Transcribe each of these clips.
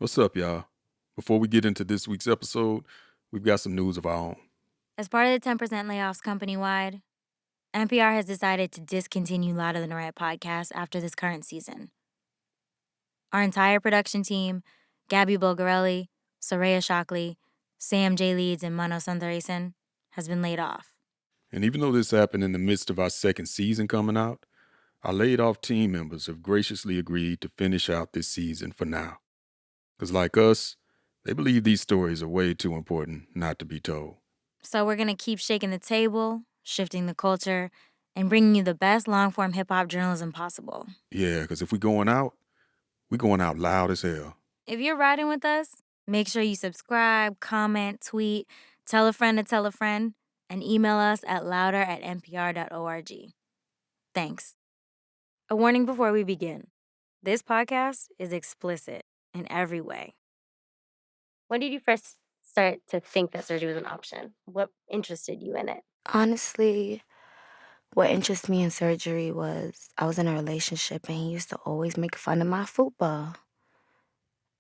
What's up, y'all? Before we get into this week's episode, we've got some news of our own. As part of the 10% layoffs company-wide, NPR has decided to discontinue Louder Than a Riot podcast after this current season. Our entire production team, Gabby Bulgarelli, Soraya Shockley, Sam J. Leeds, and Mano Sundaresan, has been laid off. And even though this happened in the midst of our second season coming out, our laid off team members have graciously agreed to finish out this season for now. Because like us, they believe these stories are way too important not to be told. So we're going to keep shaking the table, shifting the culture, and bringing you the best long-form hip-hop journalism possible. Yeah, because if we're going out loud as hell. If you're riding with us, make sure you subscribe, comment, tweet, tell a friend to tell a friend, and email us at louder@npr.org. Thanks. A warning before we begin. This podcast is explicit in every way. When did you first start to think that surgery was an option? What interested you in it? Honestly, what interested me in surgery was I was in a relationship and he used to always make fun of my fupa.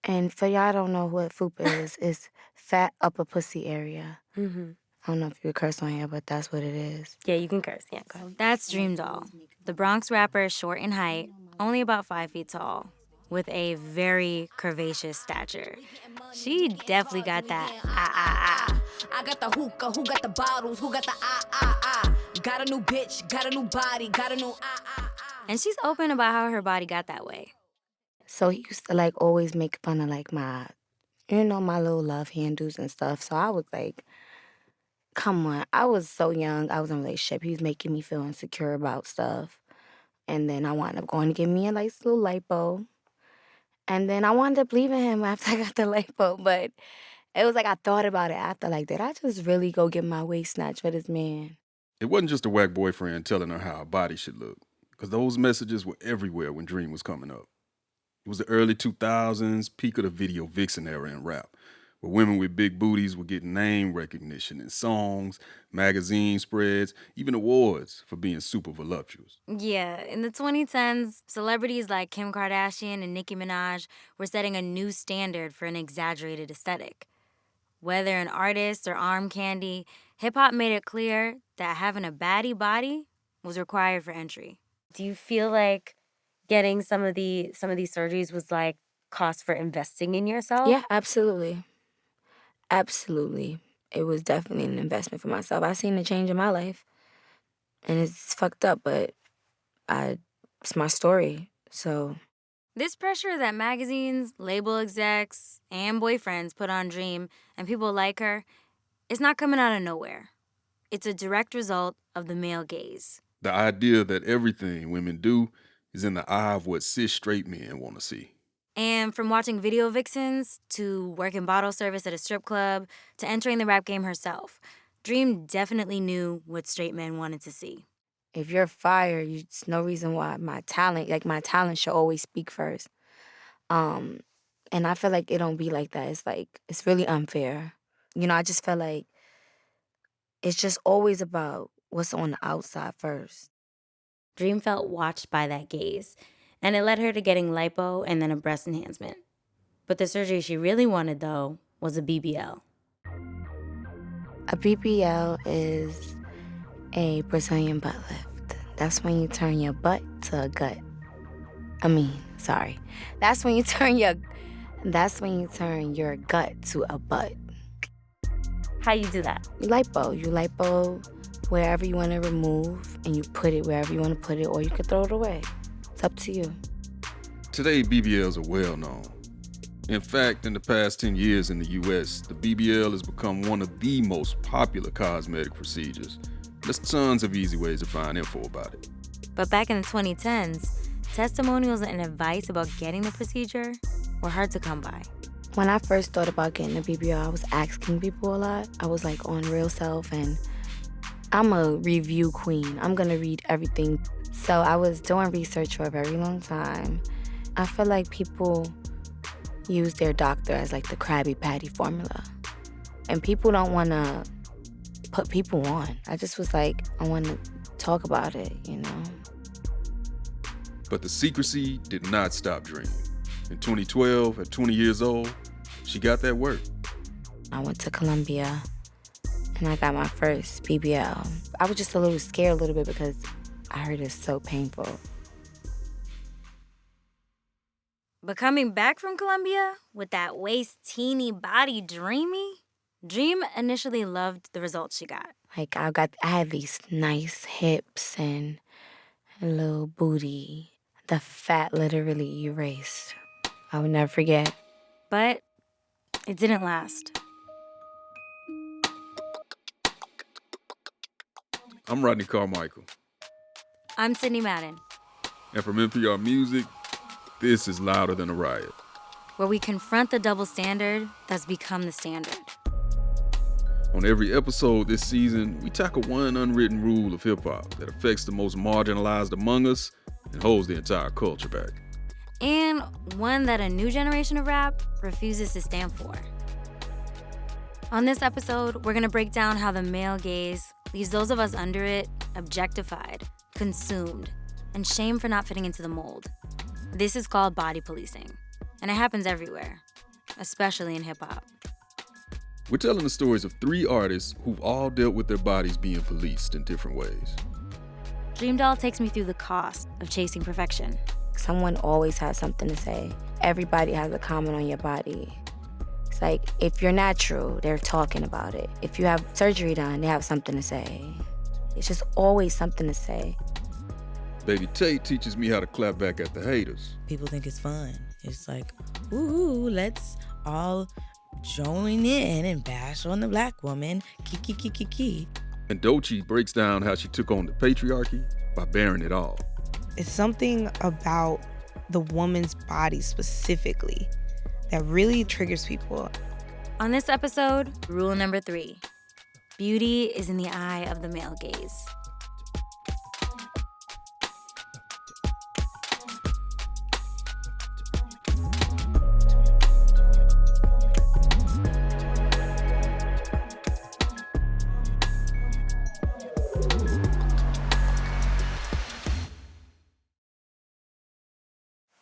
And for y'all don't know what fupa is, it's fat upper pussy area. Mm-hmm. I don't know if you curse on here, but that's what it is. Yeah, you can curse. Yeah, go ahead. That's DreamDoll. The Bronx rapper is short in height, only about 5 feet tall, with a very curvaceous stature. She definitely got that I got the hookah, who got the bottles, who got the Got a new bitch, got a new body, got a new And she's open about how her body got that way. So he used to always make fun of my little love handles and stuff. So I was like, come on. I was so young. I was in a relationship. He was making me feel insecure about stuff. And then I wound up going to get me a nice little lipo. And then I wound up leaving him after I got the lipo. But it was I thought about it after, did I just really go get my waist snatched for this man? It wasn't just a whack boyfriend telling her how her body should look, because those messages were everywhere when Dream was coming up. It was the early 2000s, peak of the video vixen era in rap, where women with big booties were getting name recognition in songs, magazine spreads, even awards for being super voluptuous. Yeah, in the 2010s, celebrities like Kim Kardashian and Nicki Minaj were setting a new standard for an exaggerated aesthetic. Whether an artist or arm candy, hip-hop made it clear that having a baddie body was required for entry. Do you feel like getting some of these surgeries was cost for investing in yourself? Yeah, absolutely. Absolutely. It was definitely an investment for myself. I seen a change in my life. And it's fucked up, but it's my story, so. This pressure that magazines, label execs, and boyfriends put on Dream and people like her is not coming out of nowhere. It's a direct result of the male gaze. The idea that everything women do is in the eye of what cis straight men want to see. And from watching video vixens to working bottle service at a strip club to entering the rap game herself, Dream definitely knew what straight men wanted to see. If you're fire, there's no reason why my talent should always speak first. And I feel like it don't be like that. It's it's really unfair. I just feel like it's just always about what's on the outside first. Dream felt watched by that gaze, and it led her to getting lipo and then a breast enhancement. But the surgery she really wanted, though, was a BBL. A BBL is a Brazilian butt lift. That's when you turn your butt to a gut. That's when you turn your gut to a butt. How you do that? You lipo wherever you want to remove, and you put it wherever you want to put it, or you can throw it away. It's up to you. Today, BBLs are well known. In fact, in the past 10 years in the US, the BBL has become one of the most popular cosmetic procedures. There's tons of easy ways to find info about it. But back in the 2010s, testimonials and advice about getting the procedure were hard to come by. When I first thought about getting a BBL, I was asking people a lot. I was on Real Self, and I'm a review queen. I'm gonna read everything. So I was doing research for a very long time. I feel like people use their doctor as the Krabby Patty formula. And people don't wanna put people on. I just was I wanna talk about it, But the secrecy did not stop Dream. In 2012, at 20 years old, she got that work. I went to Columbia and I got my first BBL. I was just a little scared a little bit because I heard it's so painful. But coming back from Columbia with that waist teeny body dreamy, Dream initially loved the results she got. Like I had these nice hips and a little booty. The fat literally erased. I would never forget. But it didn't last. I'm Rodney Carmichael. I'm Sydney Madden, And from NPR Music, this is Louder Than a Riot. where we confront the double standard that's become the standard. On every episode this season, we tackle one unwritten rule of hip-hop that affects the most marginalized among us and holds the entire culture back. And one that a new generation of rap refuses to stand for. On this episode, we're gonna break down how the male gaze leaves those of us under it objectified, consumed, and shamed for not fitting into the mold. This is called body policing, and it happens everywhere, especially in hip-hop. We're telling the stories of 3 artists who've all dealt with their bodies being policed in different ways. DreamDoll takes me through the cost of chasing perfection. Someone always has something to say. Everybody has a comment on your body. It's like, if you're natural, they're talking about it. If you have surgery done, they have something to say. It's just always something to say. Baby Tate teaches me how to clap back at the haters. People think it's fun. It's like, ooh, let's all join in and bash on the black woman. Ki. And Doechii breaks down how she took on the patriarchy by bearing it all. It's something about the woman's body specifically that really triggers people. On this episode, rule number 3, beauty is in the eye of the male gaze.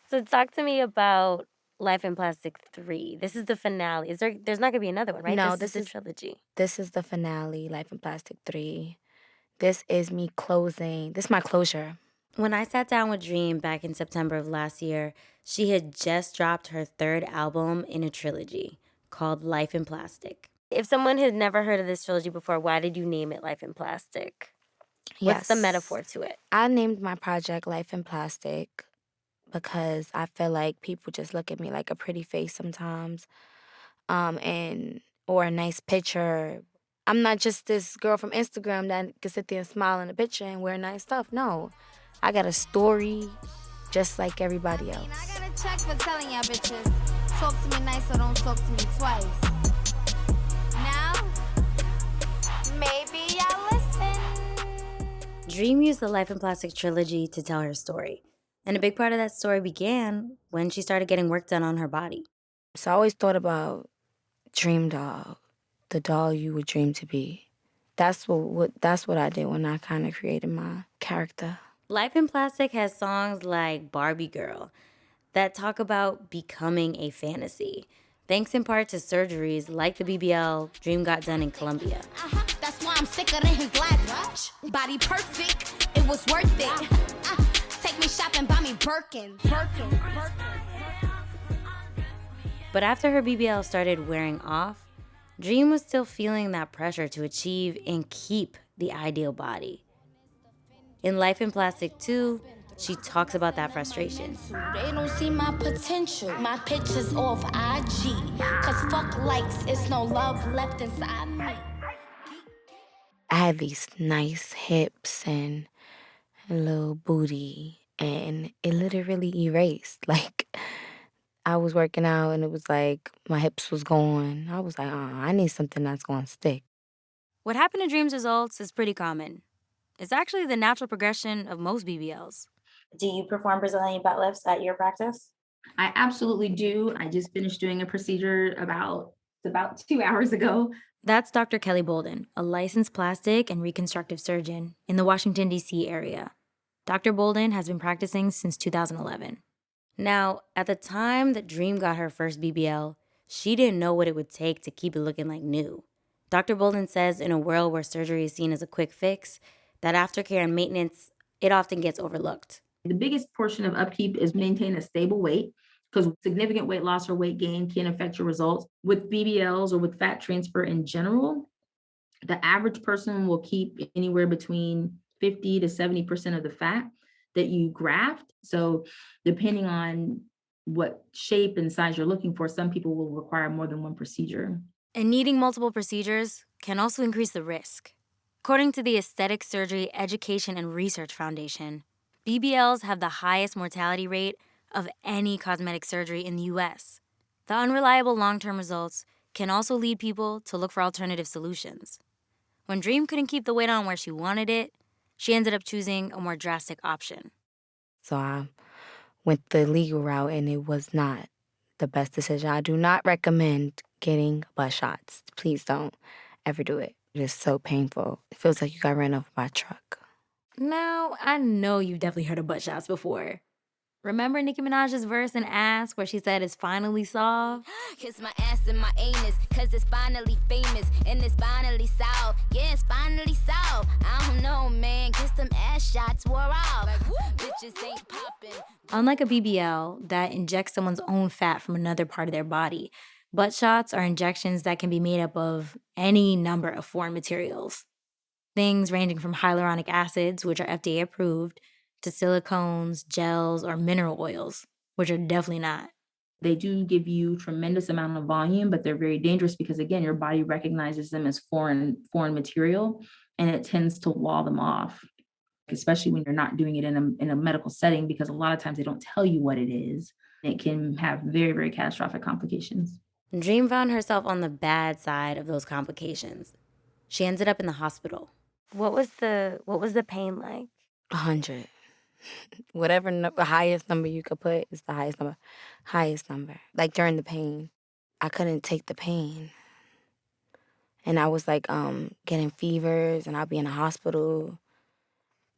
So talk to me about Life in Plastic 3. This is the finale. There's not gonna be another one, right? No, this this is a trilogy. This is the finale, Life in Plastic 3. This is me closing. This is my closure. When I sat down with Dream back in September of last year, she had just dropped her 3rd album in a trilogy called Life in Plastic. If someone had never heard of this trilogy before, why did you name it Life in Plastic? What's the Yes. metaphor to it? I named my project Life in Plastic because I feel like people just look at me like a pretty face sometimes, or a nice picture. I'm not just this girl from Instagram that can sit there and smile in a picture and wear nice stuff. No, I got a story just like everybody else. I got a check for telling y'all bitches, talk to me nice or don't talk to me twice. Now, maybe y'all listen. Dream used the Life in Plastic trilogy to tell her story. And a big part of that story began when she started getting work done on her body. So I always thought about DreamDoll, the doll you would dream to be. That's what I did when I kind of created my character. Life in Plastic has songs like Barbie Girl that talk about becoming a fantasy, thanks in part to surgeries like the BBL Dream got done in Colombia. That's why I'm sicker than his last body perfect, it was worth it. Take me shopping, buy me Birkin. But after her BBL started wearing off, Dream was still feeling that pressure to achieve and keep the ideal body. In Life in Plastic 2, she talks about that frustration. They don't see my potential. My pictures off IG. Cause fuck likes, it's no love left inside me. I had these nice hips and a little booty, and it literally erased. Like, I was working out and it was like my hips was gone. I was like, I need something that's going to stick. What happened to Dream's results is pretty common. It's actually the natural progression of most BBLs. Do you perform Brazilian butt lifts at your practice? I absolutely do. I just finished doing a procedure about 2 hours ago. That's Dr. Kelly Bolden, a licensed plastic and reconstructive surgeon in the Washington, D.C. area. Dr. Bolden has been practicing since 2011. Now, at the time that Dream got her first BBL, she didn't know what it would take to keep it looking like new. Dr. Bolden says in a world where surgery is seen as a quick fix, that aftercare and maintenance, it often gets overlooked. The biggest portion of upkeep is maintain a stable weight because significant weight loss or weight gain can affect your results. With BBLs or with fat transfer in general, the average person will keep anywhere between 50 to 70% of the fat that you graft. So depending on what shape and size you're looking for, some people will require more than one procedure. And needing multiple procedures can also increase the risk. According to the Aesthetic Surgery Education and Research Foundation, BBLs have the highest mortality rate of any cosmetic surgery in the US. The unreliable long-term results can also lead people to look for alternative solutions. When Dream couldn't keep the weight on where she wanted it, she ended up choosing a more drastic option. So I went the legal route, and it was not the best decision. I do not recommend getting butt shots. Please don't ever do it. It is so painful. It feels like you got ran over by a truck. Now, I know you've definitely heard of butt shots before. Remember Nicki Minaj's verse in Ask where she said it's finally solved? Kiss my ass and my anus, cause it's finally famous and it's finally solved. Yeah, it's finally solved. I don't know, man. Kiss them ass shots wore off. Like, bitches ain't popping. Unlike a BBL that injects someone's own fat from another part of their body, butt shots are injections that can be made up of any number of foreign materials. Things ranging from hyaluronic acids, which are FDA approved, to silicones, gels, or mineral oils, which are definitely not. They do give you tremendous amount of volume, but they're very dangerous because again, your body recognizes them as foreign material and it tends to wall them off, especially when you're not doing it in a medical setting, because a lot of times they don't tell you what it is. It can have very, very catastrophic complications. Dream found herself on the bad side of those complications. She ended up in the hospital. What was the pain like? 100. Whatever the highest number you could put is the highest number. Highest number. Like during the pain, I couldn't take the pain. And I was like getting fevers, and I'd be in the hospital,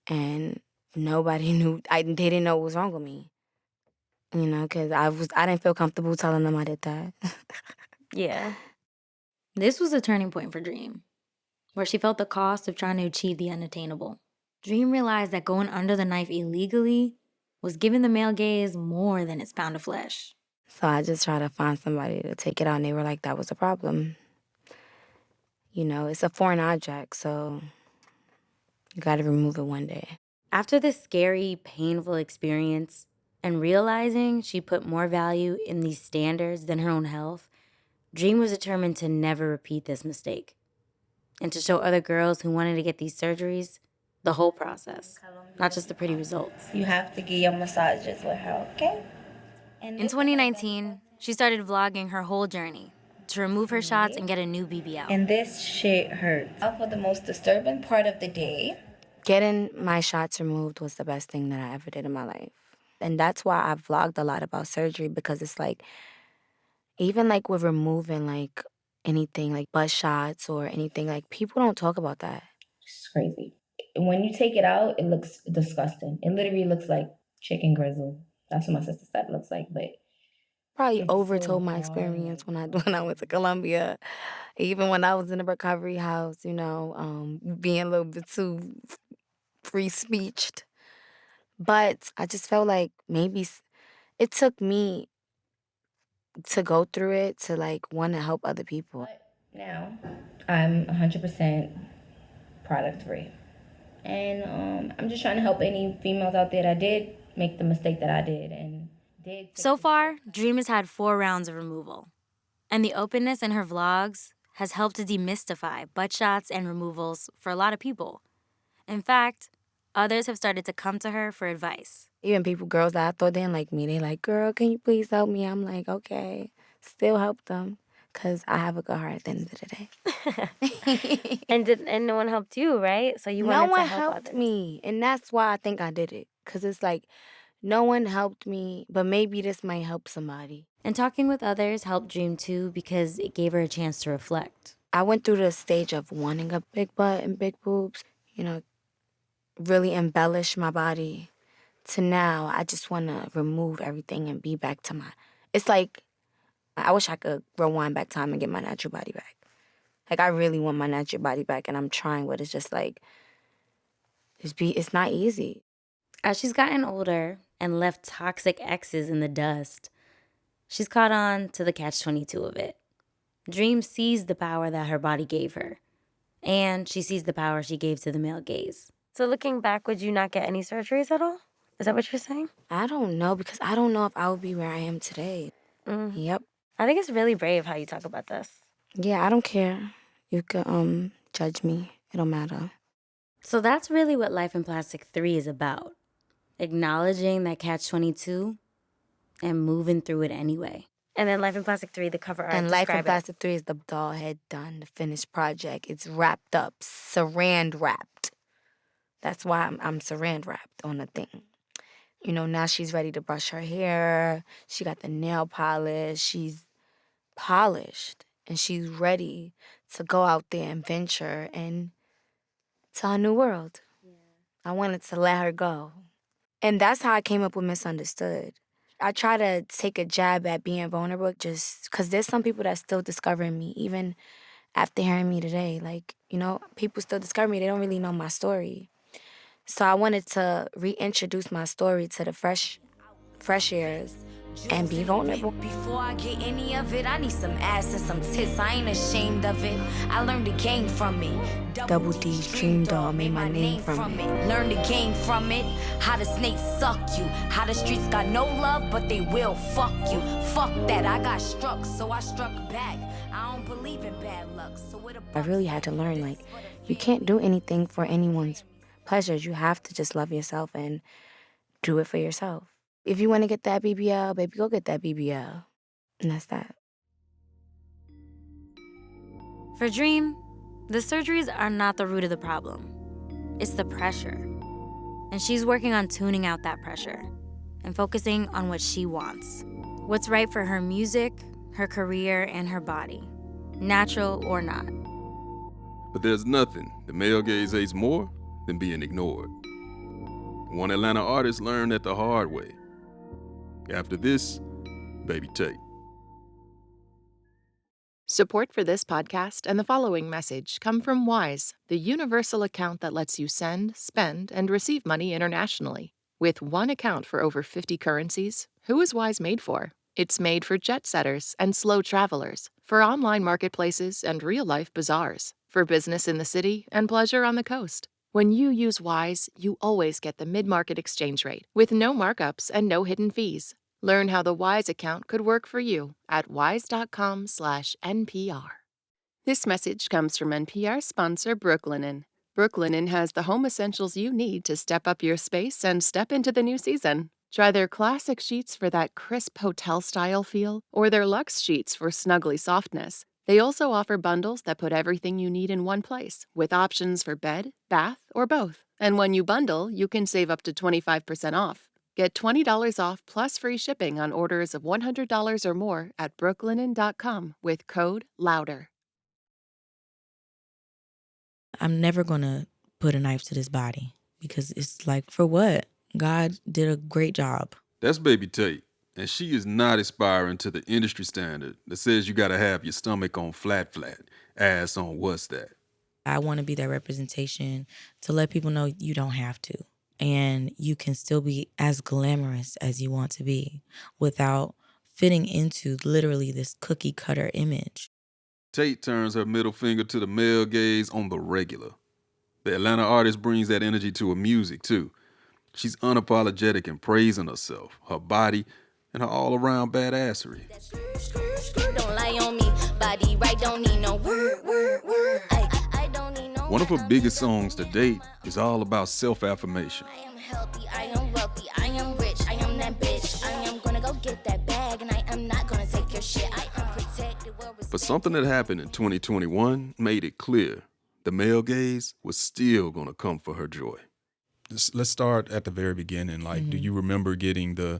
and nobody knew. They didn't know what was wrong with me. You know, because I didn't feel comfortable telling them I did that. Yeah. This was a turning point for Dream, where she felt the cost of trying to achieve the unattainable. Dream realized that going under the knife illegally was giving the male gaze more than its pound of flesh. So I just tried to find somebody to take it out, and they were like, that was a problem. You know, it's a foreign object, so you got to remove it one day. After this scary, painful experience, and realizing she put more value in these standards than her own health, Dream was determined to never repeat this mistake. And to show other girls who wanted to get these surgeries the whole process, not just the pretty results. You have to get your massages with her, okay? In 2019, she started vlogging her whole journey to remove her shots and get a new BBL. And this shit hurts. For the most disturbing part of the day. Getting my shots removed was the best thing that I ever did in my life. And that's why I vlogged a lot about surgery, because it's like, even like with removing like anything like butt shots or anything, like people don't talk about that. It's crazy. When you take it out, it looks disgusting. It literally looks like chicken grizzle. That's what my sister said it looks like, but Probably it's overtold so my hard. experience when I went to Colombia. Even when I was in a recovery house, you know, being a little bit too free speeched. But I just felt like maybe it took me to go through it to like want to help other people. But now I'm 100% product free. And I'm just trying to help any females out there that did make the mistake that I did and did. So far, Dream has had 4 rounds of removal. And the openness in her vlogs has helped to demystify butt shots and removals for a lot of people. In fact, others have started to come to her for advice. Even girls that I thought didn't like me, they like, girl, can you please help me? I'm like, okay, still help them, because I have a good heart at the end of the day. And no one helped you, right? So you wanted No one to help helped others. me, and that's why I think I did it, because it's like, no one helped me, but maybe this might help somebody. And talking with others helped Dream too, because it gave her a chance to reflect. I went through the stage of wanting a big butt and big boobs, you know, really embellish my body to now, I just want to remove everything and be back to my... It's like, I wish I could rewind back time and get my natural body back. Like, I really want my natural body back, and I'm trying, but it's just like, it's not easy. As she's gotten older and left toxic exes in the dust, she's caught on to the catch-22 of it. Dream sees the power that her body gave her, and she sees the power she gave to the male gaze. So looking back, would you not get any surgeries at all? Is that what you're saying? I don't know, because I don't know if I would be where I am today. Yep. I think it's really brave how you talk about this. Yeah, I don't care. You could judge me. It don't matter. So that's really what Life in Plastic 3 is about. Acknowledging that catch-22 and moving through it anyway. And then Life in Plastic 3, the cover art. And Life in describe it. Plastic 3 is the doll head done, the finished project. It's wrapped up, saran wrapped. That's why I'm saran wrapped on the thing. You know, now she's ready to brush her hair. She got the nail polish. She's polished. And she's ready to go out there and venture and to a new world. Yeah. I wanted to let her go. And that's how I came up with Misunderstood. I try to take a jab at being vulnerable just because there's some people that's still discovering me, even after hearing me today. Like, you know, people still discover me. They don't really know my story. So I wanted to reintroduce my story to the fresh ears and be vulnerable. Before I get any of it, I need some ass and some tits. I ain't ashamed of it. I learned the game from it. Double D's DreamDoll made my name from it. Learn the game from it. How the snakes suck you. How the streets got no love, but they will fuck you. Fuck that. I got struck, so I struck back. I don't believe in bad luck. So I really had to learn, like, you can't do anything for anyone's pleasures. You have to just love yourself and do it for yourself. If you want to get that BBL, baby, go get that BBL. And that's that. For Dream, the surgeries are not the root of the problem. It's the pressure. And she's working on tuning out that pressure and focusing on what she wants. What's right for her music, her career, and her body. Natural or not. But there's nothing the male gaze hates more than being ignored. One Atlanta artist learned that the hard way. After this, baby Tate. Support for this podcast and the following message come from Wise, the universal account that lets you send, spend, and receive money internationally. With one account for over 50 currencies, who is Wise made for? It's made for jet setters and slow travelers, for online marketplaces and real-life bazaars, for business in the city and pleasure on the coast. When you use Wise, you always get the mid-market exchange rate, with no markups and no hidden fees. Learn how the Wise account could work for you at wise.com/NPR. This message comes from NPR sponsor Brooklinen. Brooklinen has the home essentials you need to step up your space and step into the new season. Try their classic sheets for that crisp hotel-style feel, or their luxe sheets for snuggly softness. They also offer bundles that put everything you need in one place, with options for bed, bath, or both. And when you bundle, you can save up to 25% off. Get $20 off plus free shipping on orders of $100 or more at brooklinen.com with code LOUDER. I'm never going to put a knife to this body because it's like, for what? God did a great job. That's baby Tate. And she is not aspiring to the industry standard that says you gotta have your stomach on flat, ass on what's that. I want to be that representation to let people know you don't have to. And you can still be as glamorous as you want to be without fitting into literally this cookie cutter image. Tate turns her middle finger to the male gaze on the regular. The Atlanta artist brings that energy to her music too. She's unapologetic in praising herself, her body, and her all-around badassery. Don't lie on me, body right, don't need no word. I don't need no. One of her biggest songs to date is all about self-affirmation. I am healthy, I am wealthy, I am rich, I am that bitch. I am gonna go get that bag, and I am not gonna take your shit. I am protected. But something that happened in 2021 made it clear the male gaze was still gonna come for her joy. Let's start at the very beginning. Like, do you remember getting the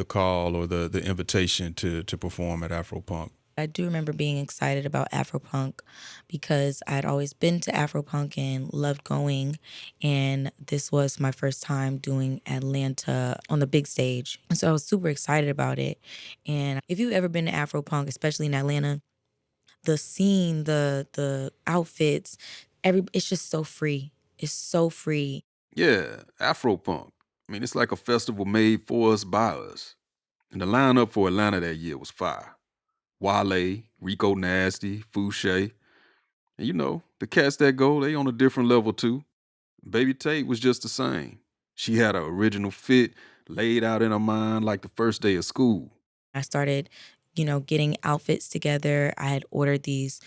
call or the invitation to perform at Afropunk? I do remember being excited about Afropunk because I had always been to Afropunk and loved going. And this was my first time doing Atlanta on the big stage. And so I was super excited about it. And if you've ever been to Afropunk, especially in Atlanta, the scene, the outfits, it's just so free. It's so free. Yeah, Afropunk. I mean, it's like a festival made for us by us. And the lineup for Atlanta that year was fire. Wale, Rico Nasty, Fouché. And you know, the cats that go, they on a different level too. Baby Tate was just the same. She had her original fit laid out in her mind like the first day of school. I started, getting outfits together. I had ordered these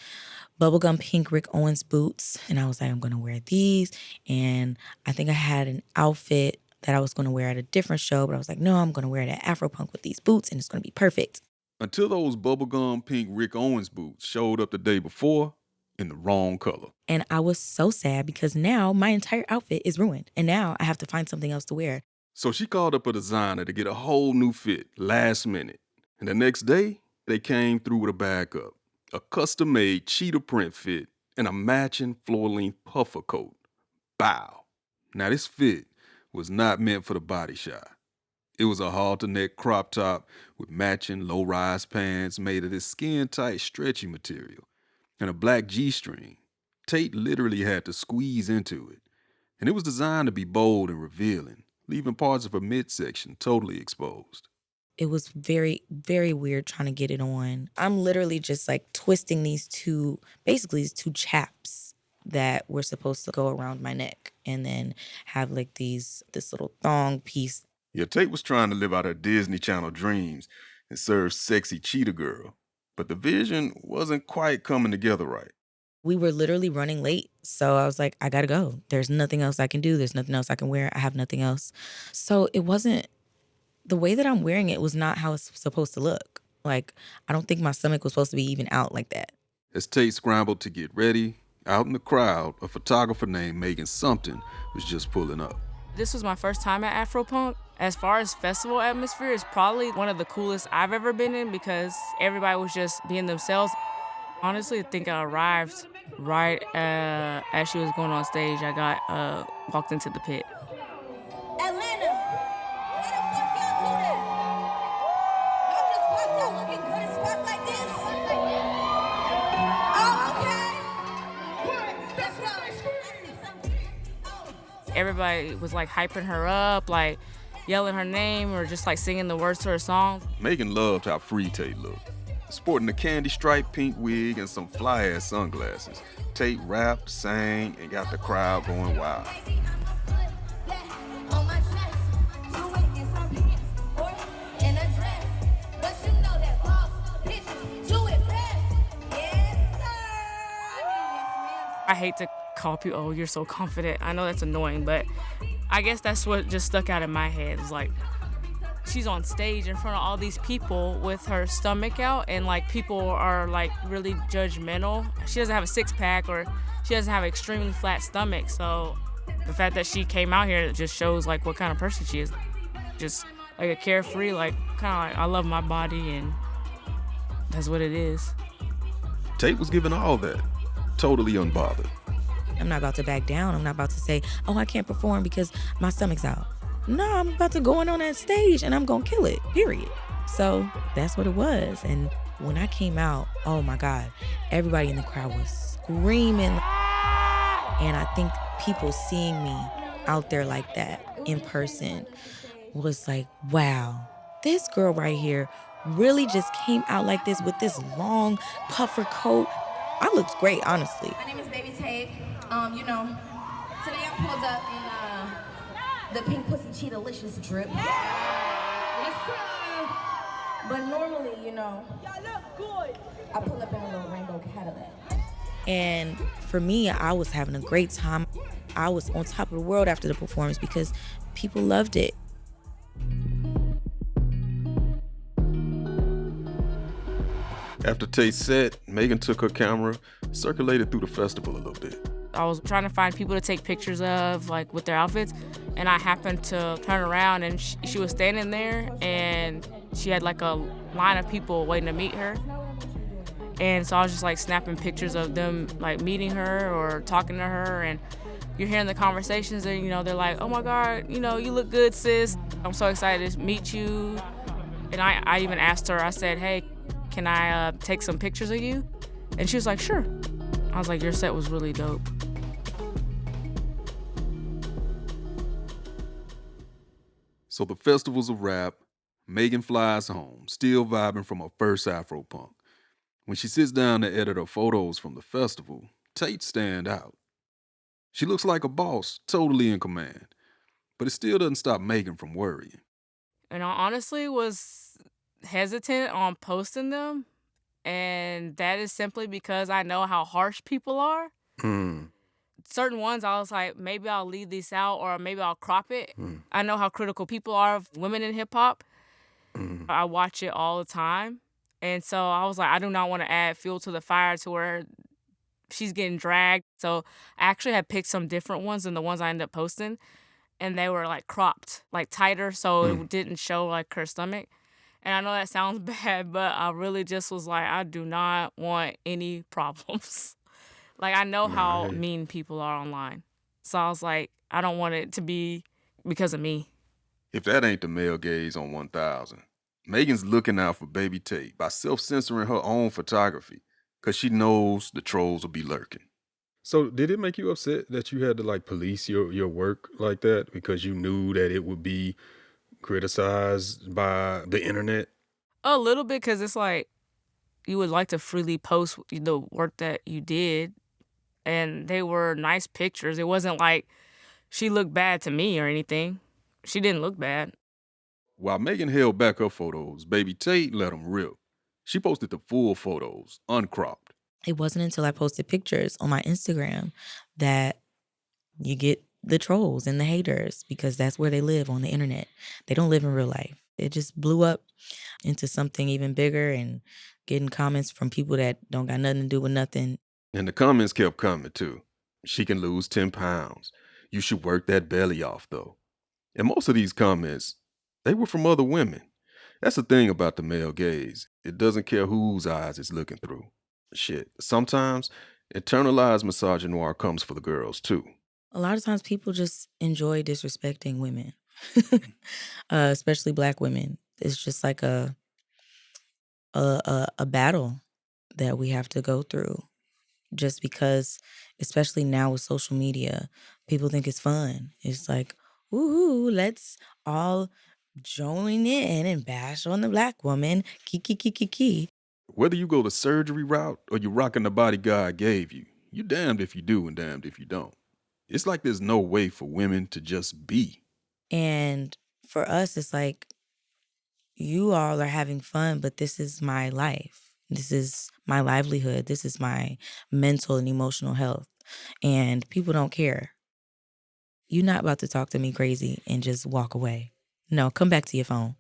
bubblegum pink Rick Owens boots, and I was like, I'm going to wear these. And I think I had an outfit that I was going to wear at a different show, but I was like, no, I'm going to wear it at Afropunk with these boots, and it's going to be perfect. Until those bubblegum pink Rick Owens boots showed up the day before in the wrong color. And I was so sad because now my entire outfit is ruined, and now I have to find something else to wear. So she called up a designer to get a whole new fit last minute. And the next day, they came through with a backup, a custom-made cheetah print fit and a matching floor-length puffer coat. Bow. Now this fit was not meant for the body shot. It was a halter-neck crop top with matching low-rise pants made of this skin-tight stretchy material and a black G-string. Tate literally had to squeeze into it. And it was designed to be bold and revealing, leaving parts of her midsection totally exposed. It was very, very weird trying to get it on. I'm literally just like twisting these two chaps that were supposed to go around my neck and then have like this little thong piece. Yeah, Tate was trying to live out her Disney Channel dreams and serve sexy cheetah girl, but the vision wasn't quite coming together right. We were literally running late, so I was like, I gotta go. There's nothing else I can do. There's nothing else I can wear. I have nothing else. So it wasn't, the way that I'm wearing it was not how it's supposed to look. Like, I don't think my stomach was supposed to be even out like that. As Tate scrambled to get ready, out in the crowd, a photographer named Megan Something was just pulling up. This was my first time at Afropunk. As far as festival atmosphere, it's probably one of the coolest I've ever been in because everybody was just being themselves. Honestly, I think I arrived right as she was going on stage. I got walked into the pit. Atlanta, why the fuck y'all do that? Y'all just popped out looking good as fuck like this? Oh, okay. Let's go. I see something. Oh. Everybody was like hyping her up, like yelling her name or just like singing the words to her song. Megan loved how free Tate looked. Sporting a candy-striped pink wig and some fly-ass sunglasses, Tate rapped, sang, and got the crowd going wild. I hate to call people, oh, you're so confident. I know that's annoying, but I guess that's what just stuck out in my head. It's like, she's on stage in front of all these people with her stomach out, and like people are like really judgmental. She doesn't have a six-pack or she doesn't have an extremely flat stomach. So the fact that she came out here just shows like what kind of person she is. Just like a carefree, like kind of like I love my body, and that's what it is. Tate was giving all that, totally unbothered. I'm not about to back down. I'm not about to say, oh, I can't perform because my stomach's out. No, I'm about to go in on that stage and I'm going to kill it, period. So that's what it was. And when I came out, oh my God, everybody in the crowd was screaming. And I think people seeing me out there like that in person was like, wow, this girl right here really just came out like this with this long puffer coat. I looked great, honestly. My name is Baby Tate. Today I pulled up in the pink pussy cheetah-licious drip. Yes, sir. But normally, I pull up in a little rainbow Cadillac. And for me, I was having a great time. I was on top of the world after the performance because people loved it. After Tate's set, Megan took her camera, circulated through the festival a little bit. I was trying to find people to take pictures of, like, with their outfits, and I happened to turn around, and she was standing there, and she had, like, a line of people waiting to meet her. And so I was just like snapping pictures of them like meeting her or talking to her, and you're hearing the conversations and, you know, they're like, oh my God, you know, you look good, sis. I'm so excited to meet you. And I even asked her, I said, hey, can I take some pictures of you? And she was like, sure. I was like, your set was really dope. So the festivals of rap, Megan flies home, still vibing from her first Afro-punk. When she sits down to edit her photos from the festival, Tate stand out. She looks like a boss, totally in command. But it still doesn't stop Megan from worrying. And I honestly was hesitant on posting them. And that is simply because I know how harsh people are. Certain ones, I was like, maybe I'll leave these out or maybe I'll crop it. I know how critical people are of women in hip hop. I watch it all the time. And so I was like, I do not want to add fuel to the fire to where she's getting dragged. So I actually had picked some different ones than the ones I ended up posting. And they were like cropped, like tighter, so it didn't show like her stomach. And I know that sounds bad, but I really just was like, I do not want any problems. Like, I know how mean people are online. So I was like, I don't want it to be because of me. If that ain't the male gaze on 1000, Megan's looking out for baby Tate by self-censoring her own photography because she knows the trolls will be lurking. So did it make you upset that you had to like police your work like that because you knew that it would be criticized by the internet? A little bit, because it's like you would like to freely post the work that you did. And they were nice pictures. It wasn't like she looked bad to me or anything. She didn't look bad. While Megan held back her photos, baby Tate let them rip. She posted the full photos, uncropped. It wasn't until I posted pictures on my Instagram that you get the trolls and the haters, because that's where they live, on the internet. They don't live in real life. It just blew up into something even bigger and getting comments from people that don't got nothing to do with nothing. And the comments kept coming too. She can lose 10 pounds. You should work that belly off though. And most of these comments, they were from other women. That's the thing about the male gaze. It doesn't care whose eyes it's looking through. Shit, sometimes internalized misogynoir comes for the girls too. A lot of times people just enjoy disrespecting women, especially Black women. It's just like a battle that we have to go through, just because, especially now with social media, people think it's fun. It's like, woohoo, let's all join in and bash on the Black woman. Ki. Whether you go the surgery route or you're rocking the body God gave you, you're damned if you do and damned if you don't. It's like there's no way for women to just be. And for us, it's like, you all are having fun, but this is my life. This is my livelihood. This is my mental and emotional health. And people don't care. You're not about to talk to me crazy and just walk away. No, come back to your phone.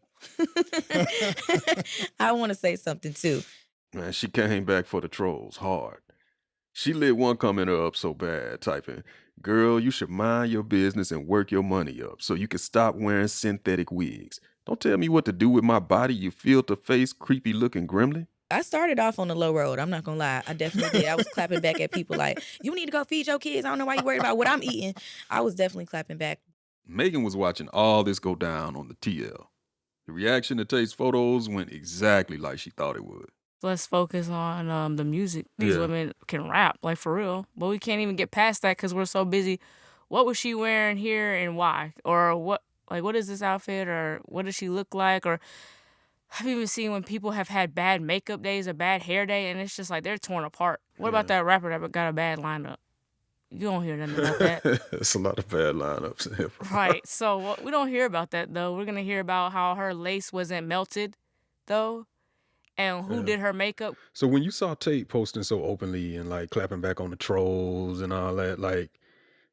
I want to say something too. Man, she came back for the trolls hard. She lit one commenter up so bad, typing, "Girl, you should mind your business and work your money up so you can stop wearing synthetic wigs. Don't tell me what to do with my body, you filter-faced, creepy-looking gremlin." I started off on the low road. I'm not going to lie. I definitely did. I was clapping back at people like, you need to go feed your kids. I don't know why you worried about what I'm eating. I was definitely clapping back. Megan was watching all this go down on the TL. The reaction to Tate's photos went exactly like she thought it would. Let's focus on the music. These women can rap, like for real. But we can't even get past that because we're so busy. What was she wearing here and why? Or what is this outfit? Or what does she look like? Or I've even seen when people have had bad makeup days or bad hair day, and it's just like they're torn apart. What about that rapper that got a bad lineup? You don't hear nothing about that. It's a lot of bad lineups in here. Right. So we don't hear about that, though. We're going to hear about how her lace wasn't melted, though, and who did her makeup. So when you saw Tate posting so openly and like clapping back on the trolls and all that, like,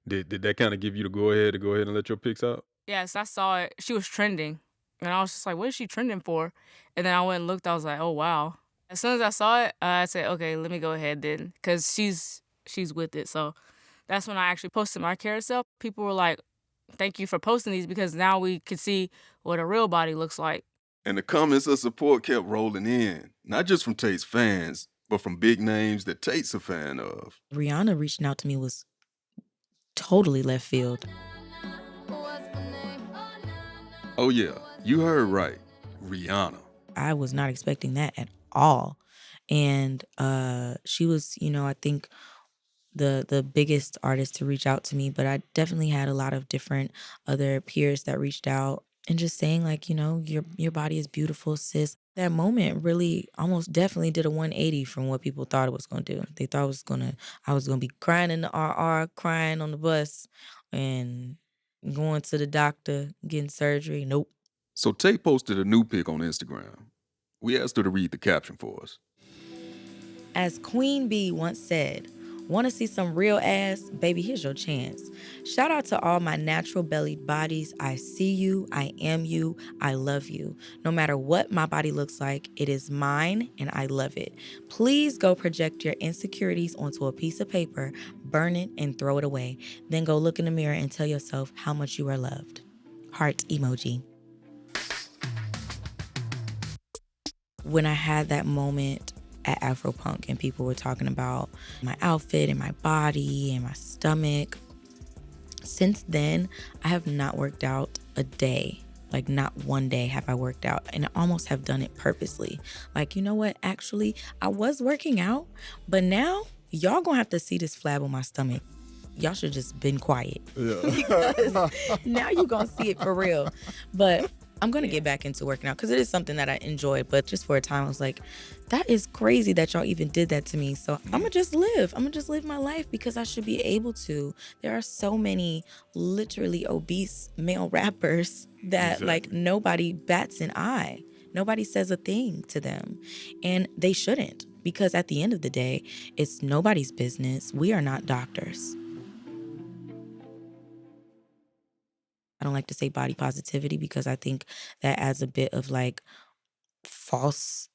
did that kind of give you the go ahead and let your picks out? Yes, I saw it. She was trending. And I was just like, what is she trending for? And then I went and looked. I was like, oh, wow. As soon as I saw it, I said, okay, let me go ahead then. Because she's with it. So that's when I actually posted my carousel. People were like, thank you for posting these, because now we could see what a real body looks like. And the comments of support kept rolling in, not just from Tate's fans, but but from big names that Tate's a fan of. Rihanna reaching out to me was totally left field. Oh yeah, you heard right. Rihanna. I was not expecting that at all. And she was, I think the biggest artist to reach out to me, but I definitely had a lot of different other peers that reached out and just saying like, your body is beautiful, sis. That moment really almost definitely did a 180 from what people thought it was going to do. They thought I was going to be crying in the RR, crying on the bus and going to the doctor, getting surgery. Nope. So Tate posted a new pic on Instagram. We asked her to read the caption for us. As Queen Bee once said, want to see some real ass? Baby, here's your chance. Shout out to all my natural bellied bodies. I see you. I am you. I love you. No matter what my body looks like, it is mine and I love it. Please go project your insecurities onto a piece of paper, burn it and throw it away. Then go look in the mirror and tell yourself how much you are loved. Heart emoji. When I had that moment at Afropunk and people were talking about my outfit and my body and my stomach, since then, I have not worked out a day. Like not one day have I worked out, and I almost have done it purposely. Like, you know what? Actually, I was working out, but now y'all gonna have to see this flab on my stomach. Y'all should just been quiet. Yeah. Because now you gonna see it for real. But I'm going to get back into working out because it is something that I enjoy. But just for a time, I was like, that is crazy that y'all even did that to me. So I'm going to just live. I'm going to just live my life because I should be able to. There are so many literally obese male rappers that like nobody bats an eye. Nobody says a thing to them. And they shouldn't, because at the end of the day, it's nobody's business. We are not doctors. I don't like to say body positivity because I think that adds a bit of like false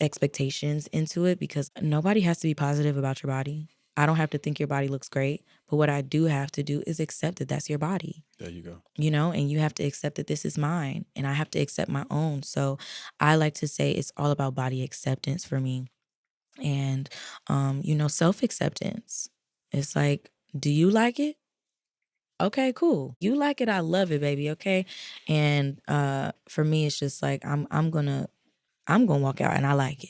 expectations into it, because nobody has to be positive about your body. I don't have to think your body looks great, but what I do have to do is accept that that's your body. There you go. And you have to accept that this is mine and I have to accept my own. So I like to say it's all about body acceptance for me. And, self-acceptance. It's like, do you like it? Okay, cool. You like it, I love it, baby. Okay. And for me, it's just like I'm gonna walk out and I like it.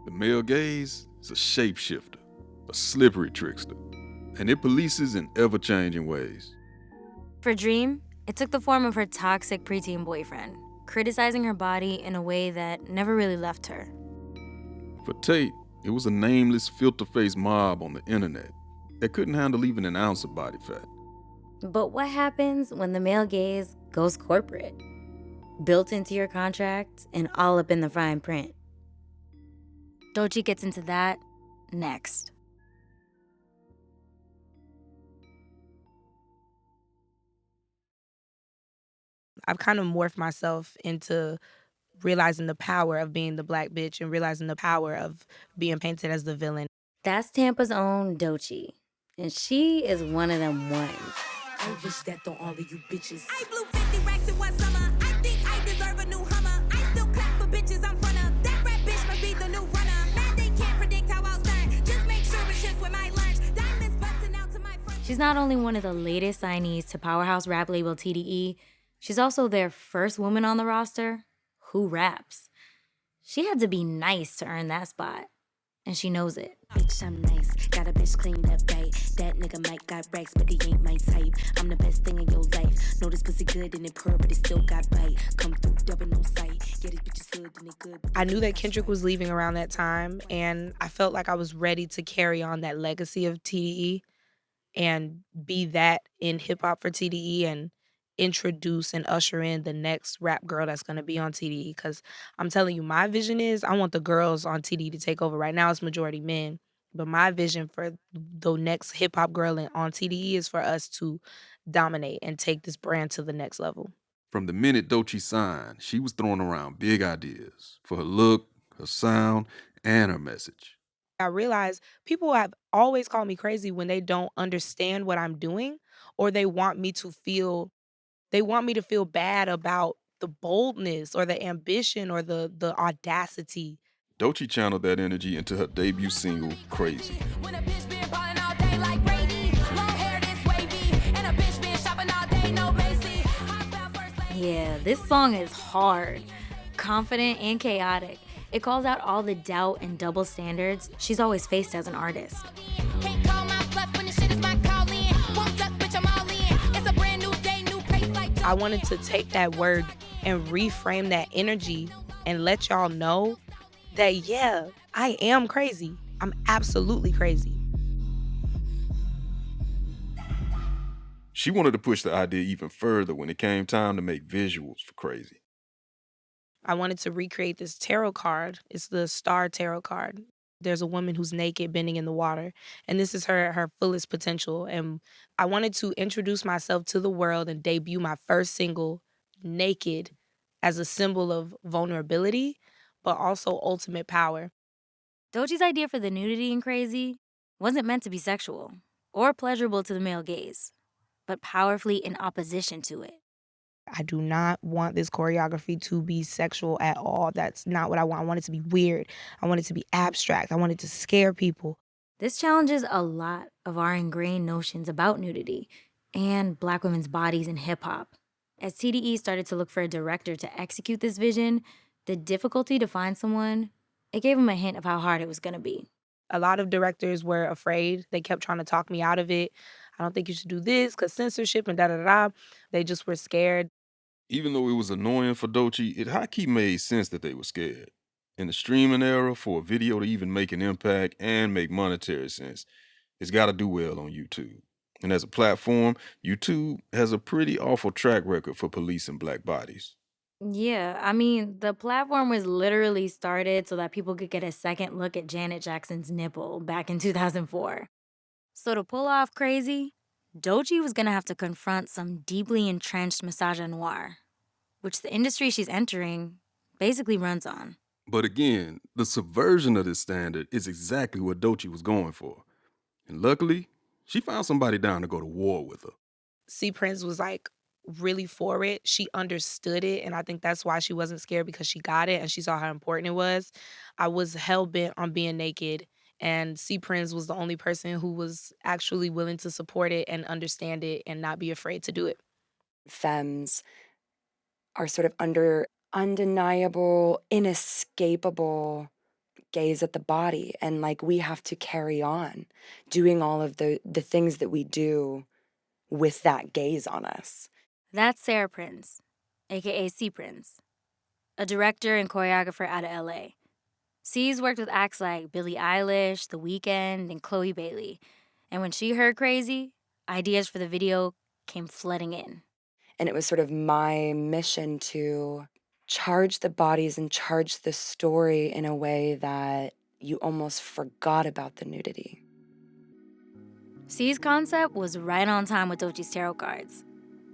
The male gaze is a shapeshifter, a slippery trickster, and it polices in ever-changing ways. For Dream, it took the form of her toxic preteen boyfriend, criticizing her body in a way that never really left her. For Tate, it was a nameless, filter-faced mob on the internet that couldn't handle even an ounce of body fat. But what happens when the male gaze goes corporate? Built into your contract and all up in the fine print. Doechii gets into that next. I've kind of morphed myself into realizing the power of being the black bitch and realizing the power of being painted as the villain. That's Tampa's own Doechii, and she is one of them ones. I wish that on all of you bitches. I blew 50 racks in one summer. I think I deserve a new Hummer. I still clap for bitches I'm front of. That red bitch must be the new runner. Man, they can't predict how I'll start. Just make sure it shifts with my lunch. Diamonds busting out to my front. She's not only one of the latest signees to powerhouse rap label TDE, she's also their first woman on the roster who raps. She had to be nice to earn that spot, and she knows it. Bitch, I'm nice. Got a bitch clean up right. That nigga might got racks, but he ain't my type. I'm the best thing in your life. Know this pussy good and it purr, but it still got bite. Come through, dubbing no sight. Yeah, this bitch is hood and it good. I knew that Kendrick was leaving around that time, and I felt like I was ready to carry on that legacy of TDE and be that in hip hop for TDE and introduce and usher in the next rap girl that's going to be on TDE. Because I'm telling you, my vision is I want the girls on TDE to take over. Right now it's majority men, but my vision for the next hip hop girl on TDE is for us to dominate and take this brand to the next level. From the minute Doechii signed, she was throwing around big ideas for her look, her sound, and her message. I realize people have always called me crazy when they don't understand what I'm doing, or they want me to feel bad about the boldness or the ambition or the audacity. Doechii channeled that energy into her debut single, Crazy. When a bitch been ballin' all day like Brady, long hair this wavy, and a bitch been shopping all day, no Macy. Hop out first lady. Yeah, this song is hard, confident, and chaotic. It calls out all the doubt and double standards she's always faced as an artist. Can't call my bluff when the shit is my calling. Won't duck, bitch, I'm all in. It's a brand new day, new pace like I wanted to take that word and reframe that energy and let y'all know that, yeah, I am crazy. I'm absolutely crazy. She wanted to push the idea even further when it came time to make visuals for Crazy. I wanted to recreate this tarot card. It's the Star Tarot card. There's a woman who's naked bending in the water, and this is her fullest potential. And I wanted to introduce myself to the world and debut my first single, Naked, as a symbol of vulnerability, but also ultimate power. Doechii's idea for the nudity in Crazy wasn't meant to be sexual or pleasurable to the male gaze, but powerfully in opposition to it. I do not want this choreography to be sexual at all. That's not what I want. I want it to be weird. I want it to be abstract. I want it to scare people. This challenges a lot of our ingrained notions about nudity and Black women's bodies in hip-hop. As TDE started to look for a director to execute this vision, the difficulty to find someone, it gave them a hint of how hard it was going to be. A lot of directors were afraid. They kept trying to talk me out of it. I don't think you should do this because censorship and da-da-da. They just were scared. Even though it was annoying for Doechii, it high-key made sense that they were scared. In the streaming era, for a video to even make an impact and make monetary sense, it's got to do well on YouTube. And as a platform, YouTube has a pretty awful track record for policing Black bodies. Yeah, I mean, the platform was literally started so that people could get a second look at Janet Jackson's nipple back in 2004. So to pull off Crazy, Doechii was going to have to confront some deeply entrenched misogynoir, which the industry she's entering basically runs on. But again, the subversion of this standard is exactly what Doechii was going for. And luckily, she found somebody down to go to war with her. C Prince was like really for it. She understood it, and I think that's why she wasn't scared, because she got it and she saw how important it was. I was hell-bent on being naked, and C Prince was the only person who was actually willing to support it and understand it and not be afraid to do it. Femmes are sort of under undeniable, inescapable gaze at the body, and like we have to carry on doing all of the things that we do with that gaze on us. That's Sarah Prince, aka C Prince, a director and choreographer out of LA. C's worked with acts like Billie Eilish, The Weeknd, and Chloe Bailey. And when she heard Crazy, ideas for the video came flooding in. And it was sort of my mission to charge the bodies and charge the story in a way that you almost forgot about the nudity. C's concept was right on time with Doechii's tarot cards.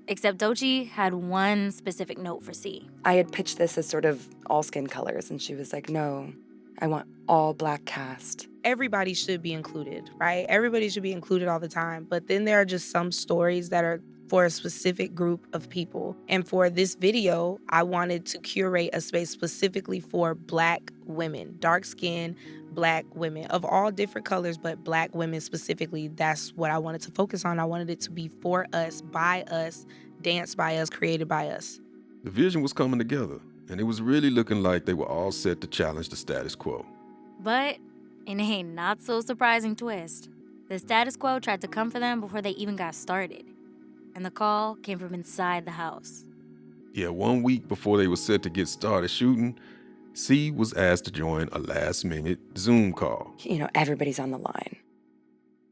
Except Doechii had one specific note for C. I had pitched this as sort of all skin colors, and she was like, no, I want all Black cast. Everybody should be included, right? Everybody should be included all the time. But then there are just some stories that are for a specific group of people. And for this video, I wanted to curate a space specifically for Black women, dark-skinned Black women of all different colors, but Black women specifically. That's what I wanted to focus on. I wanted it to be for us, by us, danced by us, created by us. The vision was coming together, and it was really looking like they were all set to challenge the status quo. But in a not so surprising twist, the status quo tried to come for them before they even got started. And the call came from inside the house. Yeah, 1 week before they were set to get started shooting, C was asked to join a last-minute Zoom call. You know, everybody's on the line.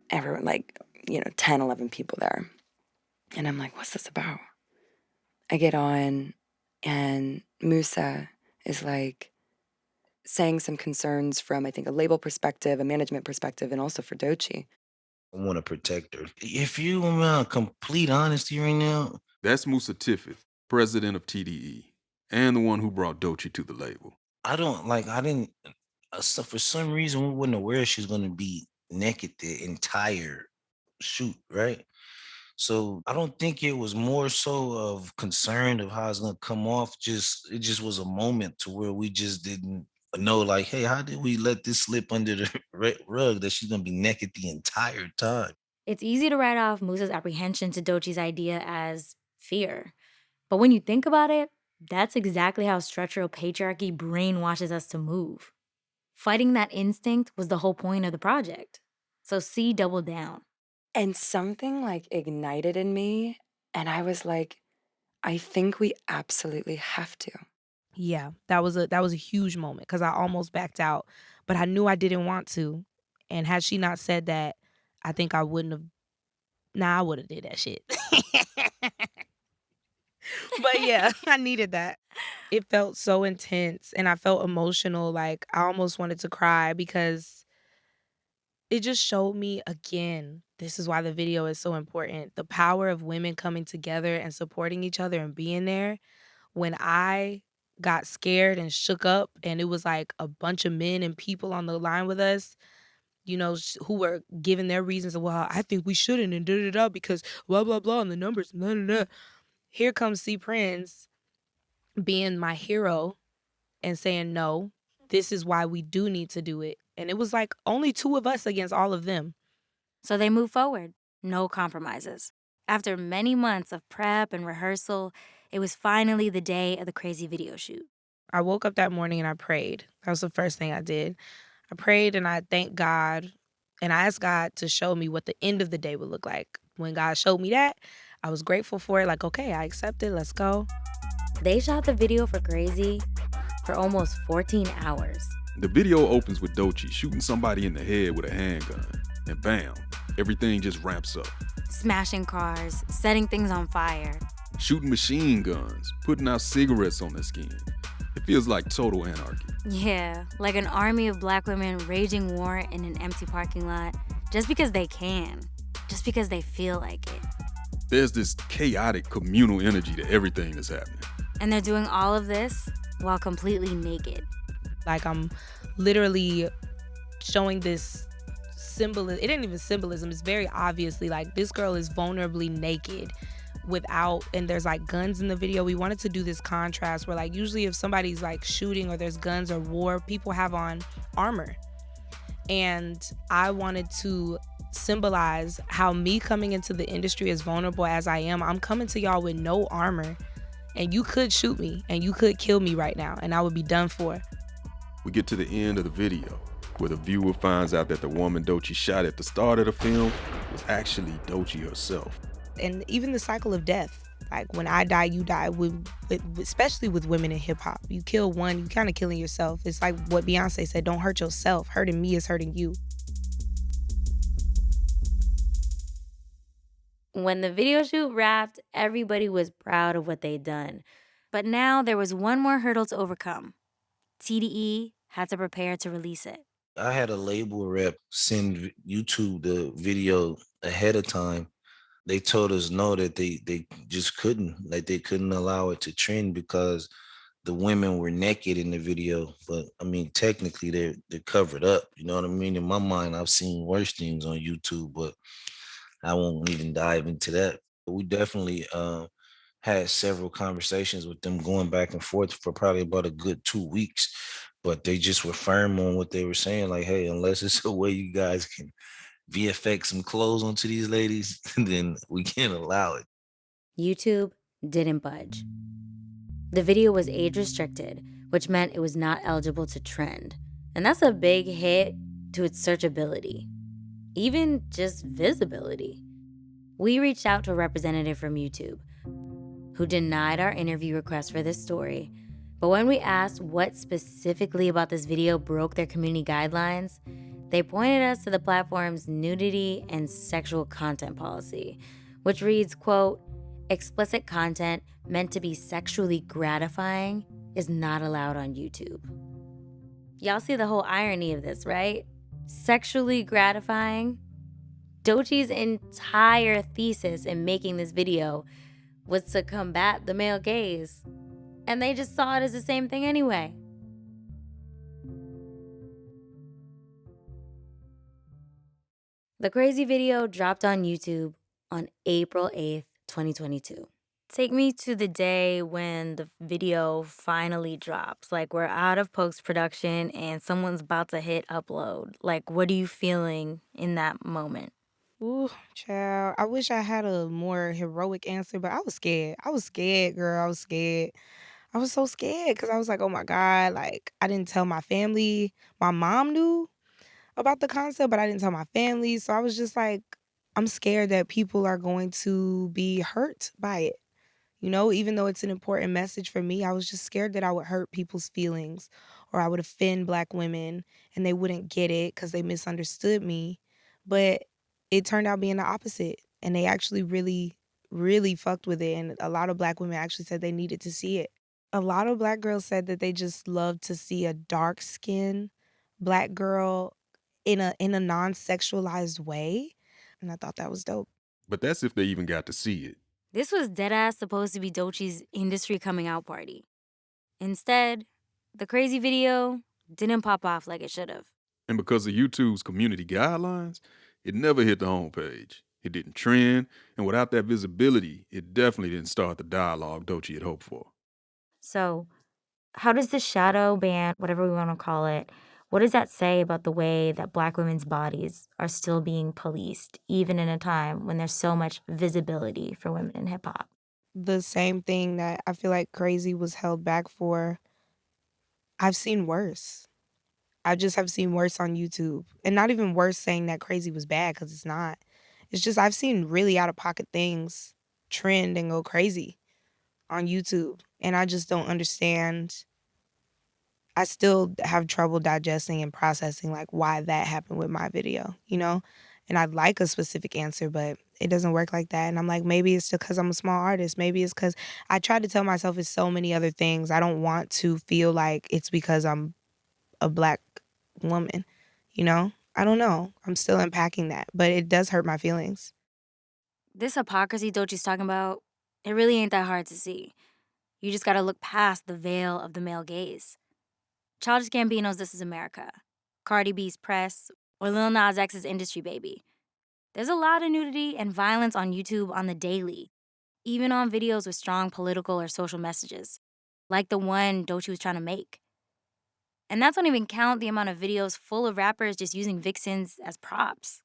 Everyone, 10, 11 people there. And I'm like, what's this about? I get on, and Musa is like saying some concerns from, I think, a label perspective, a management perspective, and also for Doechii. I want to protect her. If you want complete honesty right now. That's Musa Tiffith, president of TDE, and the one who brought Doechii to the label. So for some reason, we wasn't aware she was going to be naked the entire shoot, right? So I don't think it was more so of concern of how it's gonna come off. It just was a moment to where we just didn't know, like, hey, how did we let this slip under the rug that she's gonna be naked the entire time? It's easy to write off Musa's apprehension to Doechii's idea as fear. But when you think about it, that's exactly how structural patriarchy brainwashes us to move. Fighting that instinct was the whole point of the project. So C doubled down. And something like ignited in me, and I was like, I think we absolutely have to. Yeah, that was a huge moment because I almost backed out, but I knew I didn't want to. And had she not said that, I think I wouldn't have. Nah, I would have did that shit. But yeah, I needed that. It felt so intense and I felt emotional. Like I almost wanted to cry because it just showed me again. This is why the video is so important. The power of women coming together and supporting each other and being there. When I got scared and shook up and it was like a bunch of men and people on the line with us, you know, who were giving their reasons of, well, I think we shouldn't and da-da-da because blah, blah, blah, and the numbers, blah, blah, blah. Here comes C. Prince being my hero and saying, no, this is why we do need to do it. And it was like only 2 of us against all of them. So they moved forward. No compromises. After many months of prep and rehearsal, it was finally the day of the crazy video shoot. I woke up that morning and I prayed. That was the first thing I did. I prayed and I thanked God and I asked God to show me what the end of the day would look like. When God showed me that, I was grateful for it. Like, okay, I accept it. Let's go. They shot the video for Crazy for almost 14 hours. The video opens with Doechii shooting somebody in the head with a handgun. And bam, everything just ramps up. Smashing cars, setting things on fire. Shooting machine guns, putting out cigarettes on their skin. It feels like total anarchy. Yeah, like an army of black women waging war in an empty parking lot just because they can, just because they feel like it. There's this chaotic communal energy to everything that's happening. And they're doing all of this while completely naked. Like I'm literally showing this symbolism. It ain't even symbolism. It's very obviously like this girl is vulnerably naked without, and there's like guns in the video. We wanted to do this contrast where like usually if somebody's like shooting or there's guns or war, people have on armor. And I wanted to symbolize how me coming into the industry as vulnerable as I am, I'm coming to y'all with no armor. And you could shoot me and you could kill me right now and I would be done for. We get to the end of the video where the viewer finds out that the woman Doechii shot at the start of the film was actually Doechii herself. And even the cycle of death, like when I die, you die, especially with women in hip hop. You kill one, you kind of killing yourself. It's like what Beyonce said, don't hurt yourself. Hurting me is hurting you. When the video shoot wrapped, everybody was proud of what they'd done. But now there was one more hurdle to overcome. TDE had to prepare to release it. I had a label rep send YouTube the video ahead of time. They told us no, that they just couldn't, like they couldn't allow it to trend because the women were naked in the video. But I mean, technically they're covered up. You know what I mean? In my mind, I've seen worse things on YouTube, but I won't even dive into that. But we definitely had several conversations with them going back and forth for probably about a good 2 weeks. But they just were firm on what they were saying. Like, hey, unless it's a way you guys can VFX some clothes onto these ladies, then we can't allow it. YouTube didn't budge. The video was age restricted, which meant it was not eligible to trend. And that's a big hit to its searchability, even just visibility. We reached out to a representative from YouTube who denied our interview request for this story. But when we asked what specifically about this video broke their community guidelines, they pointed us to the platform's nudity and sexual content policy, which reads, quote, explicit content meant to be sexually gratifying is not allowed on YouTube. Y'all see the whole irony of this, right? Sexually gratifying? Doechii's entire thesis in making this video was to combat the male gaze. And they just saw it as the same thing anyway. The crazy video dropped on YouTube on April 8th, 2022. Take me to the day when the video finally drops. Like, we're out of post-production and someone's about to hit upload. Like, what are you feeling in that moment? Ooh, child. I wish I had a more heroic answer, but I was scared. I was scared, girl. I was scared. I was so scared because I was like, oh my God, like I didn't tell my family. My mom knew about the concept, but I didn't tell my family. So I was just like, I'm scared that people are going to be hurt by it. You know, even though it's an important message for me, I was just scared that I would hurt people's feelings or I would offend Black women and they wouldn't get it because they misunderstood me. But it turned out being the opposite. And they actually really, really fucked with it. And a lot of Black women actually said they needed to see it. A lot of Black girls said that they just love to see a dark skinned Black girl in a non-sexualized way. And I thought that was dope. But that's if they even got to see it. This was deadass supposed to be Doechii's industry coming out party. Instead, the crazy video didn't pop off like it should have. And because of YouTube's community guidelines, it never hit the homepage. It didn't trend, and without that visibility, it definitely didn't start the dialogue Doechii had hoped for. So, how does the shadow ban, whatever we want to call it, what does that say about the way that Black women's bodies are still being policed, even in a time when there's so much visibility for women in hip hop? The same thing that I feel like crazy was held back for, I've seen worse. I just have seen worse on YouTube. And not even worse saying that crazy was bad, because it's not. It's just I've seen really out of pocket things trend and go crazy on YouTube. And I just don't understand. I still have trouble digesting and processing like why that happened with my video, you know? And I'd like a specific answer, but it doesn't work like that. And I'm like, maybe it's because I'm a small artist. Maybe it's because I tried to tell myself it's so many other things. I don't want to feel like it's because I'm a Black woman, you know? I don't know. I'm still unpacking that, but it does hurt my feelings. This hypocrisy Doechii's talking about, it really ain't that hard to see. You just gotta look past the veil of the male gaze. Childish Gambino's This Is America, Cardi B's Press, or Lil Nas X's Industry Baby. There's a lot of nudity and violence on YouTube on the daily, even on videos with strong political or social messages, like the one Doechii was trying to make. And that's don't even count the amount of videos full of rappers just using vixens as props.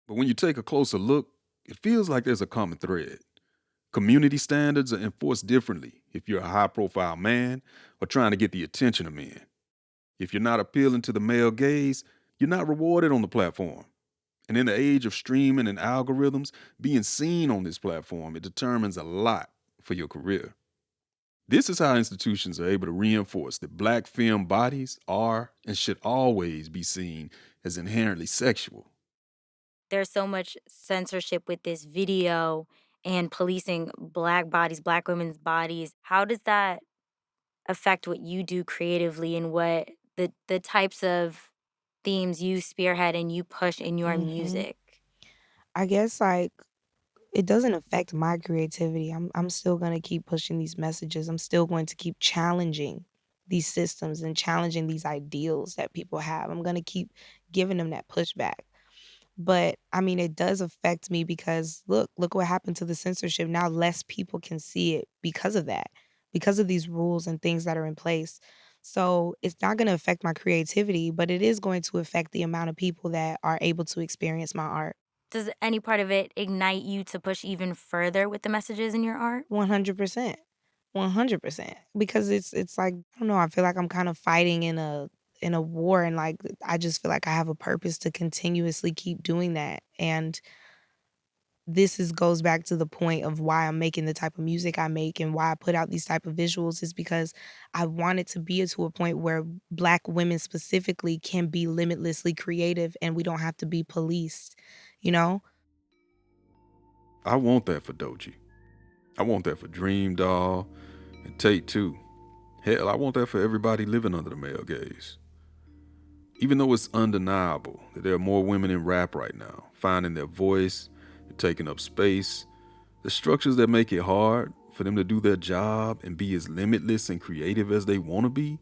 But when you take a closer look, it feels like there's a common thread. Community standards are enforced differently if you're a high-profile man or trying to get the attention of men. If you're not appealing to the male gaze, you're not rewarded on the platform. And in the age of streaming and algorithms, being seen on this platform, it determines a lot for your career. This is how institutions are able to reinforce that Black femme bodies are and should always be seen as inherently sexual. There's so much censorship with this video and policing Black bodies, Black women's bodies. How does that affect what you do creatively and what the types of themes you spearhead and you push in your music? I guess like it doesn't affect my creativity. I'm still going to keep pushing these messages. I'm still going to keep challenging these systems and challenging these ideals that people have. I'm going to keep giving them that pushback. But I mean, it does affect me because look what happened to the censorship. Now less people can see it because of that, because of these rules and things that are in place. So it's not going to affect my creativity, but it is going to affect the amount of people that are able to experience my art. Does any part of it ignite you to push even further with the messages in your art? 100%. 100%. Because it's like, I don't know, I feel like I'm kind of fighting in a war, and like I just feel like I have a purpose to continuously keep doing that. And this goes back to the point of why I'm making the type of music I make and why I put out these type of visuals, is because I want it to be to a point where Black women specifically can be limitlessly creative and we don't have to be policed, you know? I want that for Doechii. I want that for DreamDoll and Tate too. Hell, I want that for everybody living under the male gaze. Even though it's undeniable that there are more women in rap right now, finding their voice and taking up space, the structures that make it hard for them to do their job and be as limitless and creative as they want to be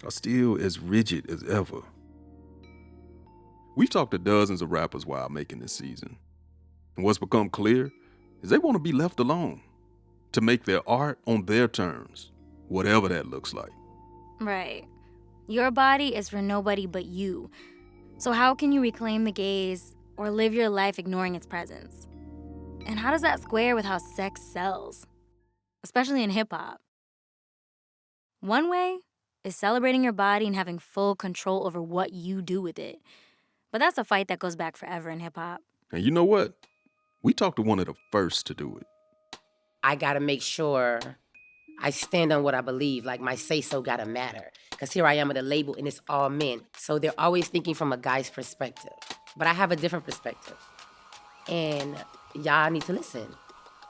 are still as rigid as ever. We've talked to dozens of rappers while making this season. And what's become clear is they want to be left alone to make their art on their terms, whatever that looks like. Right. Your body is for nobody but you. So how can you reclaim the gaze or live your life ignoring its presence? And how does that square with how sex sells, especially in hip-hop? One way is celebrating your body and having full control over what you do with it. But that's a fight that goes back forever in hip-hop. And you know what? We talked to one of the first to do it. I gotta make sure I stand on what I believe, like my say-so gotta matter. Because here I am at a label and it's all men. So they're always thinking from a guy's perspective. But I have a different perspective. And y'all need to listen.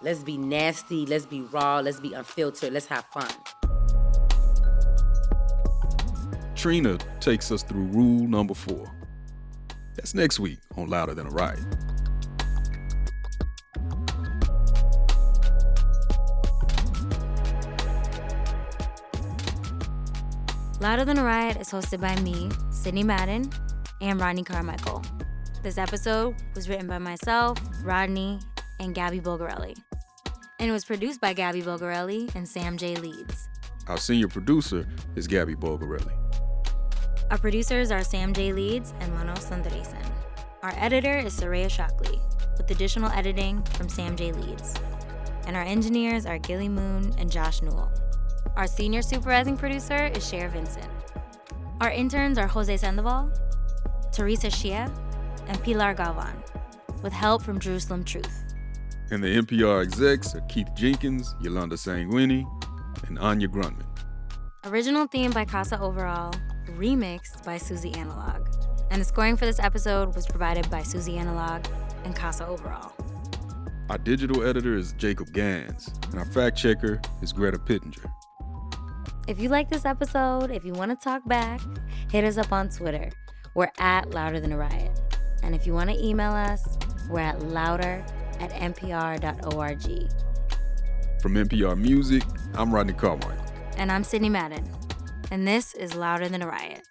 Let's be nasty, let's be raw, let's be unfiltered, let's have fun. Trina takes us through rule number 4. That's next week on Louder Than a Riot. Louder Than a Riot is hosted by me, Sydney Madden, and Rodney Carmichael. This episode was written by myself, Rodney, and Gabby Bulgarelli. And it was produced by Gabby Bulgarelli and Sam J. Leeds. Our senior producer is Gabby Bulgarelli. Our producers are Sam J. Leeds and Mano Sundaresan. Our editor is Soraya Shockley, with additional editing from Sam J. Leeds. And our engineers are Gilly Moon and Josh Newell. Our senior supervising producer is Cher Vincent. Our interns are Jose Sandoval, Teresa Shia, and Pilar Galvan, with help from Jerusalem Truth. And the NPR execs are Keith Jenkins, Yolanda Sanguini, and Anya Grunman. Original theme by Casa Overall, remixed by Susie Analog. And the scoring for this episode was provided by Susie Analog and Casa Overall. Our digital editor is Jacob Gans, and our fact checker is Greta Pittenger. If you like this episode, if you want to talk back, hit us up on Twitter. We're at Louder Than a Riot. And if you want to email us, we're at louder@npr.org. From NPR Music, I'm Rodney Carmichael. And I'm Sydney Madden. And this is Louder Than a Riot.